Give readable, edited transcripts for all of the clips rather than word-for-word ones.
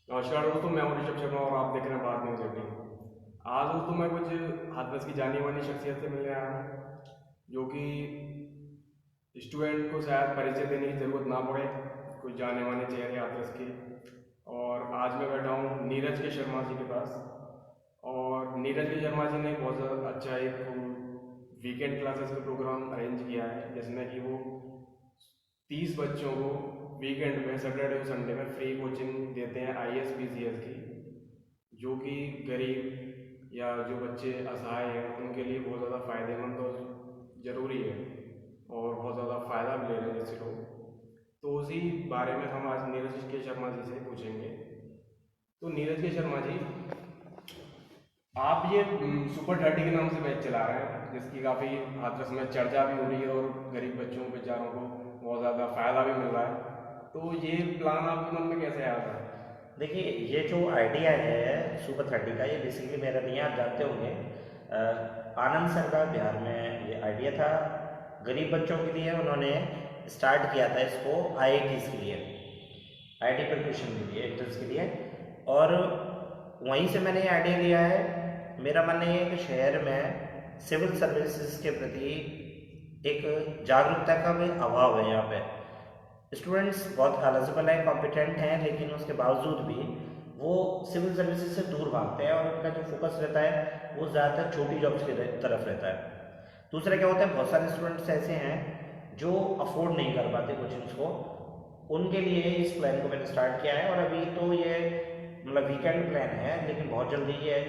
नमस्कार दोस्तों, मैं हूं ऋषभ शर्मा और आप देख रहे हैं भारत न्यूज 18। आज दोस्तों मैं कुछ हाथरस की जानी मानी शख्सियत से मिलने आया हूं, जो कि स्टूडेंट को शायद परिचय देने की ज़रूरत ना पड़े। कुछ जाने माने चेहरे हाथरस के। और आज मैं बैठा हूँ नीरज के शर्मा जी के पास। और नीरज के शर्मा जी ने बहुत ज़्यादा अच्छा एक वीकेंड क्लासेस का प्रोग्राम अरेंज किया है, जिसमें कि वो 30 बच्चों को वीकेंड में सैटरडे और संडे में फ्री कोचिंग देते हैं IAS PCS की, जो कि गरीब या जो बच्चे असहाय हैं उनके लिए बहुत ज़्यादा फ़ायदेमंद और ज़रूरी है, और बहुत ज़्यादा फ़ायदा भी ले रहे हैं जिससे लोग। तो उसी बारे में हम आज नीरज के शर्मा जी से पूछेंगे। तो नीरज के शर्मा जी, आप ये सुपर 30 के नाम से बैच चला रहे हैं, जिसकी काफ़ी हाथरस में चर्चा भी हो रही है और गरीब बच्चों बेचारों को बहुत ज़्यादा फ़ायदा भी मिल रहा है। तो ये प्लान आपके मन में कैसे आया था? देखिए, ये जो आइडिया है सुपर 30 का, ये बेसिकली मेरा नहीं है, आप जानते होंगे। आनंद सर का बिहार में ये आइडिया था। गरीब बच्चों के लिए उन्होंने स्टार्ट किया था इसको, IITs के लिए, IIT प्रिपरेशन के लिए, एंट्रेंस के लिए। और वहीं से मैंने ये आइडिया लिया है। मेरा मानना ये है कि शहर में सिविल सर्विसेज के प्रति एक जागरूकता का भी अभाव है। यहाँ पे स्टूडेंट्स बहुत एलिजिबल हैं, कॉम्पिटेंट हैं, लेकिन उसके बावजूद भी वो सिविल सर्विसेज से दूर भागते हैं और उनका जो फोकस रहता है वो ज़्यादातर छोटी जॉब्स की तरफ रहता है। दूसरा क्या होता है, बहुत सारे स्टूडेंट्स ऐसे हैं जो अफोर्ड नहीं कर पाते कोचिंग्स को। उनके लिए इस प्लान को मैंने स्टार्ट किया है। और अभी तो ये मतलब वीकेंड प्लान है, लेकिन बहुत जल्दी ये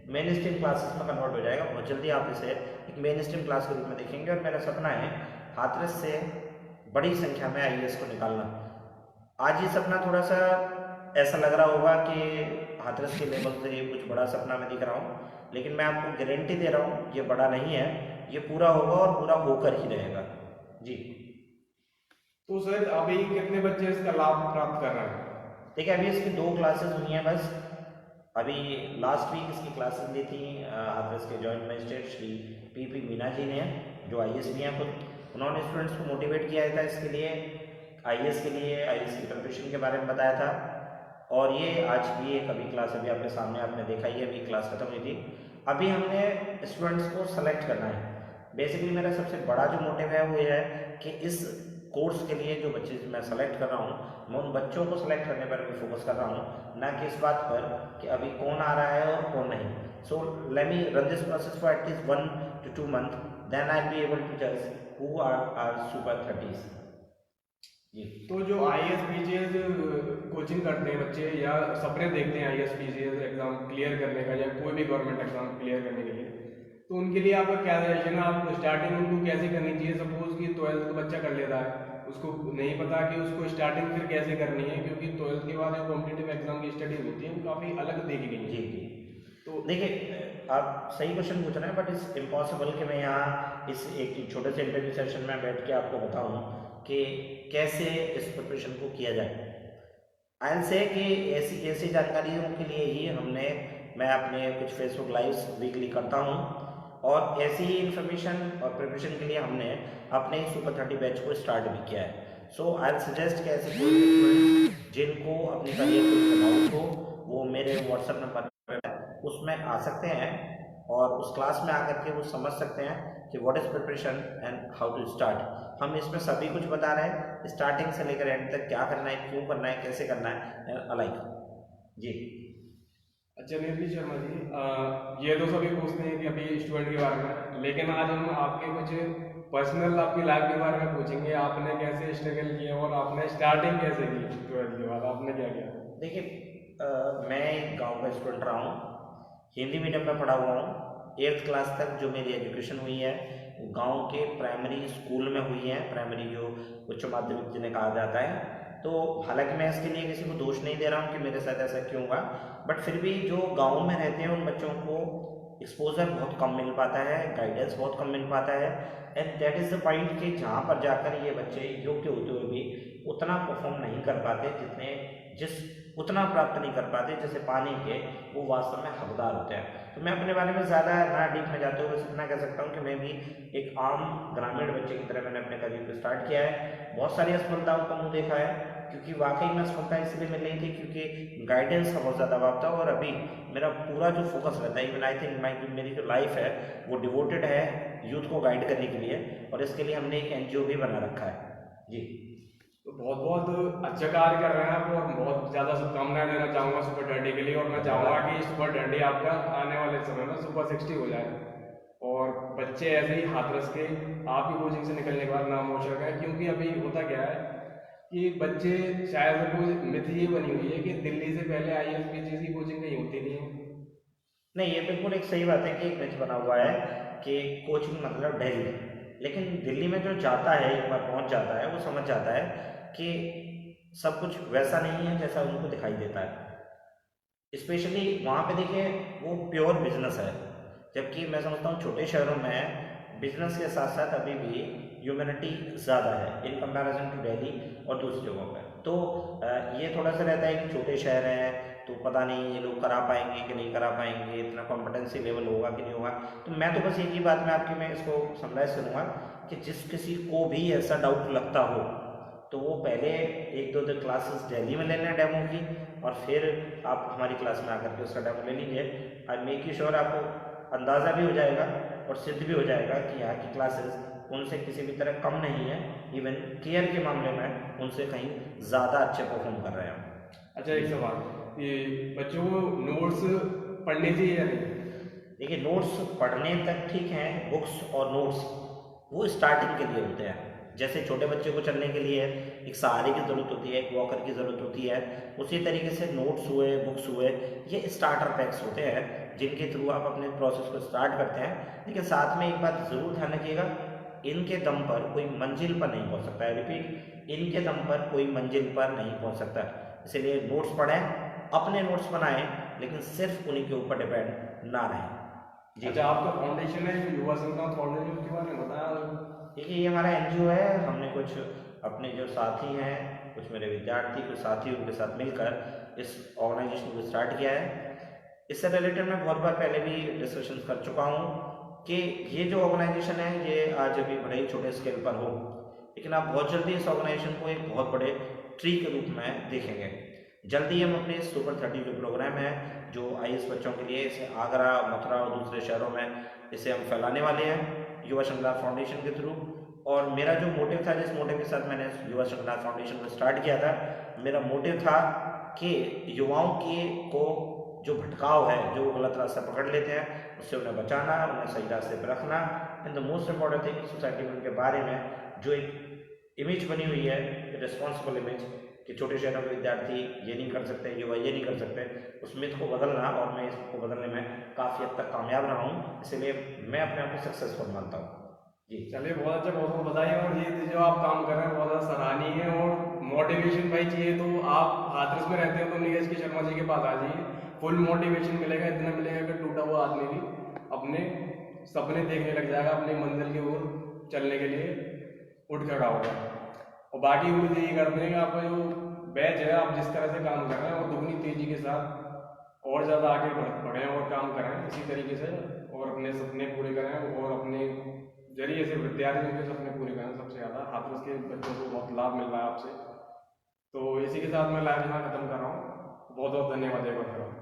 मेन स्ट्रीम क्लासेस में कन्वर्ट हो जाएगा। बहुत जल्दी आप इसे एक मेन स्ट्रीम क्लास के रूप में देखेंगे। और मेरा सपना है हाथरस से बड़ी संख्या में IAS को निकालना। आज ये सपना थोड़ा सा ऐसा लग रहा होगा कि हाथरस के लेवल से ये कुछ बड़ा सपना मैं दिख रहा हूँ, लेकिन मैं आपको गारंटी दे रहा हूँ ये बड़ा नहीं है, ये पूरा होगा और पूरा होकर ही रहेगा। जी। तो सर, अभी कितने बच्चे इसका लाभ प्राप्त कर रहे हैं? देखिए, अभी इसकी 2 क्लासेस हुई हैं बस। अभी लास्ट वीक इसकी क्लासेस ली थी हाथरस के joint magistrate Shri PP Meena ji ने, जो IAS भी हैं खुद। उन्होंने स्टूडेंट्स को मोटिवेट किया था इसके लिए, IAS के लिए, IAS की प्रिपरेशन के बारे में बताया था। और ये आज भी एक अभी क्लास अभी आपके सामने आपने देखा ही है, अभी क्लास खत्म हुई थी। अभी हमने स्टूडेंट्स को सेलेक्ट करना है। बेसिकली मेरा सबसे बड़ा जो मोटिव है वो ये है कि इस कोर्स के लिए जो बच्चे मैं सेलेक्ट कर रहा हूँ, मैं उन बच्चों को सेलेक्ट करने पर भी फोकस कर रहा हूँ, ना कि इस बात पर कि अभी कौन आ रहा है और कौन नहीं। So let me run this process for at least 1 to 2 months, then I be able to जज हु आर सुपर 30s। जी। तो जो IAS PGS कोचिंग करते हैं बच्चे, या सपने देखते हैं IAS PGS एग्जाम क्लियर करने का या कोई भी गवर्नमेंट एग्जाम क्लियर करने के लिए, तो उनके लिए आपका क्या सजेशन है? आप स्टार्टिंग उनको कैसे करनी चाहिए? सपोज कि 12th का बच्चा कर लेता है, उसको नहीं पता कि उसको स्टार्टिंग फिर कैसे करनी है, क्योंकि 12th के बाद जो कॉम्पिटेटिव एग्जाम की स्टडीज होती है वो काफ़ी अलग देखी गई जी। है। जी। तो देखिए, आप सही क्वेश्चन पूछ रहे हैं, बट इट्स इम्पॉसिबल कि मैं यहाँ इस एक छोटे से इंटरव्यू सेशन में बैठ के आपको बताऊँ कि कैसे इस प्रिपरेशन को किया जाए। आई से कि ऐसी ऐसी जानकारियों के लिए ही मैं अपने कुछ फेसबुक लाइव्स वीकली करता हूँ। और ऐसी ही इन्फॉर्मेशन और प्रिपरेशन के लिए हमने अपने सुपर 30 बैच को स्टार्ट भी किया है। सो आई सजेस्ट कि ऐसे कोई भी स्टूडेंट जिनको अपने करियर को लेकर डाउट हो, वो मेरे व्हाट्सएप नंबर उसमें आ सकते हैं और उस क्लास में आकर के वो समझ सकते हैं कि what is preparation and how to start. हम इसमें सभी कुछ बता रहे हैं, स्टार्टिंग से लेकर एंड तक, क्या करना है, क्यों करना है, कैसे करना है, अलाइक। जी। अच्छा निर्मल शर्मा जी, ये तो सभी पूछते हैं कि अभी स्टूडेंट के बारे में, लेकिन आज हम आपके कुछ पर्सनल आपकी लाइफ के बारे में पूछेंगे। आपने कैसे स्ट्रगल किया और आपने स्टार्टिंग कैसे की? 12th के बाद आपने क्या किया? देखिए, मैं एक गांव का स्टूडेंट रहा हूँ, हिंदी मीडियम में पढ़ा हुआ हूँ। 8th क्लास तक जो मेरी एजुकेशन हुई है वो गांव के प्राइमरी स्कूल में हुई है, प्राइमरी जो उच्च माध्यमिक जिन्हें कहा जाता है। तो हालांकि मैं इसके लिए किसी को दोष नहीं दे रहा हूँ कि मेरे साथ ऐसा क्यों हुआ, बट फिर भी जो गाँव में रहते हैं उन बच्चों को एक्सपोजर बहुत कम मिल पाता है, गाइडेंस बहुत कम मिल पाता है। And that is the point कि जहाँ पर जाकर ये बच्चे योग्य होते हुए भी उतना परफॉर्म नहीं कर पाते, जिस उतना प्राप्त नहीं कर पाते जैसे पानी के वो वास्तव में हकदार होते हैं। तो मैं अपने बारे में ज़्यादा ना डीप में जाते हुए इतना कह सकता हूँ कि मैं भी एक आम ग्रामीण बच्चे की तरह मैंने अपने करियर को स्टार्ट किया है। बहुत सारी असफलताओं का मुंह देखा है, क्योंकि वाकई में सफलता इसलिए मिल रही थी क्योंकि गाइडेंस का बहुत ज़्यादा अभाव था। और अभी मेरा पूरा जो फोकस रहता है, इवन आई थिंक मेरी जो लाइफ है वो डिवोटेड है यूथ को गाइड करने के लिए, और इसके लिए हमने एक एनजीओ भी बना रखा है जी। तो बहुत बहुत अच्छा कार्य कर रहे हैं आप, और बहुत ज़्यादा शुभकामनाएं देना चाहूँगा सुपर डैडी के लिए। और मैं चाहूँगा कि सुपर डैडी आपका आने वाले समय में सुपर 60 हो जाए, और बच्चे ऐसे ही हाथरस के आपकी कोचिंग से निकलने के बाद नाम रोशन करें। क्योंकि अभी होता क्या है कि बच्चे, शायद कोई मिथ ये बनी हुई है कि दिल्ली से पहले IAS PGS की कोचिंग कहीं होती नहीं है। नहीं, ये बिल्कुल एक सही बात है कि एक मिथ बना हुआ है कि कोचिंग मतलब दिल्ली, लेकिन दिल्ली में जो जाता है, एक बार पहुंच जाता है, वो समझ जाता है कि सब कुछ वैसा नहीं है जैसा उनको दिखाई देता है। स्पेशली वहाँ पे देखिए वो प्योर बिजनेस है, जबकि मैं समझता हूँ छोटे शहरों में बिजनेस के साथ साथ अभी भी ह्यूमैनिटी ज़्यादा है इन कंपैरिजन टू दिल्ली और दूसरी जगहों पर। तो ये थोड़ा सा रहता है कि छोटे शहर हैं तो पता नहीं ये लोग करा पाएंगे कि नहीं करा पाएंगे, इतना कॉम्पिटेंसी लेवल होगा कि नहीं होगा। तो मैं तो बस एक ही बात में आपकी मैं इसको समराइज करूँगा कि जिस किसी को भी ऐसा डाउट लगता हो तो वो पहले 1-2 क्लासेस दिल्ली में ले लें डेमो की, और फिर आप हमारी क्लास में आकर के उसका डेमो ले लीजिए। आई मेक यू श्योर आपको अंदाज़ा भी हो जाएगा और सिद्ध भी हो जाएगा कि यहाँ की क्लासेस उनसे किसी भी तरह कम नहीं है। इवन केयर के मामले में उनसे कहीं ज़्यादा अच्छे परफॉर्म कर रहे हैं हम। अच्छा, एक सवाल, ये बच्चों को नोट्स पढ़ने चाहिए या नहीं? देखिए, नोट्स पढ़ने तक ठीक हैं, बुक्स और नोट्स वो स्टार्टिंग के लिए होते हैं। जैसे छोटे बच्चे को चलने के लिए एक सहारे की ज़रूरत होती है, एक वॉकर की ज़रूरत होती है, उसी तरीके से नोट्स हुए, बुक्स हुए, ये स्टार्टर पैक्स होते हैं जिनके थ्रू आप अपने प्रोसेस को स्टार्ट करते हैं। लेकिन साथ में एक बात ज़रूर ध्यान रखिएगा, इनके दम पर कोई मंजिल पर नहीं पहुंच सकता है। रिपीट, इनके दम पर कोई मंजिल पर नहीं पहुंच सकता। इसलिए नोट्स पढ़ें, अपने नोट्स बनाएं, लेकिन सिर्फ उन्हीं के ऊपर डिपेंड ना रहें जी। अच्छा, आपका फाउंडेशन है युवा संगठन फाउंडेशन, के बारे में बताया। देखिए, ये हमारा एनजीओ है। हमने कुछ अपने जो साथी हैं, कुछ मेरे विद्यार्थी, कुछ साथी, उनके साथ मिलकर इस ऑर्गेनाइजेशन को स्टार्ट किया है। इससे रिलेटेड मैं बहुत बार पहले भी डिस्कशन कर चुका हूँ कि ये जो ऑर्गेनाइजेशन है ये आज अभी बड़े ही छोटे स्केल पर हो, लेकिन आप बहुत जल्दी इस ऑर्गेनाइजेशन को एक बहुत बड़े ट्री के रूप में देखेंगे। जल्दी हम अपने सुपर 30 जो प्रोग्राम है जो IAS बच्चों के लिए, इसे आगरा, मथुरा और दूसरे शहरों में इसे हम फैलाने वाले हैं युवा शंकरनाथ फाउंडेशन के थ्रू। और मेरा जो मोटिव था, जिस मोटिव के साथ मैंने युवा शंकरनाथ फाउंडेशन को स्टार्ट किया था, मेरा मोटिव था कि युवाओं के को जो भटकाव है, जो गलत रास्ता पकड़ लेते हैं, उससे उन्हें बचाना, उन्हें सही रास्ते पर रखना। And the most important thing, society में उनके बारे में जो एक इमेज बनी हुई है, रिस्पॉन्सिबल इमेज, कि छोटे शहरों के विद्यार्थी ये नहीं कर सकते, युवा ये नहीं कर सकते, उस मिथ को बदलना। और मैं इसको बदलने में काफ़ी हद तक कामयाब रहा हूँ, इसलिए मैं अपने आप को सक्सेसफुल मानता हूँ जी। चलिए, बहुत अच्छा, बहुत बहुत बधाई। और ये जो आप काम कर रहे हैं बहुत ज़्यादा सराहनीय है। और मोटिवेशन भाई चाहिए तो आप हाथरस में रहते हो तो नीरज के शर्मा जी के पास आ जाइए, फुल मोटिवेशन मिलेगा। इतना मिलेगा कि टूटा हुआ आदमी भी अपने सपने देखने लग जाएगा, अपनी मंजिल की ओर चलने के लिए उठ खड़ा होगा। और बाकी उम्मीद यही करते हैं कि आपका जो बैच है, आप जिस तरह से काम कर रहे हैं और दुगनी तेजी के साथ और ज़्यादा आगे बढ़ें और काम करें इसी तरीके से, और अपने सपने पूरे करें, और अपने जरिए से विद्यार्थियों के सपने पूरे करें। सबसे ज़्यादा हाथरस के बच्चों को बहुत लाभ मिल रहा है आपसे। तो इसी के साथ मैं लाइव यहाँ खत्म कर रहा हूँ। बहुत बहुत धन्यवाद एक बार।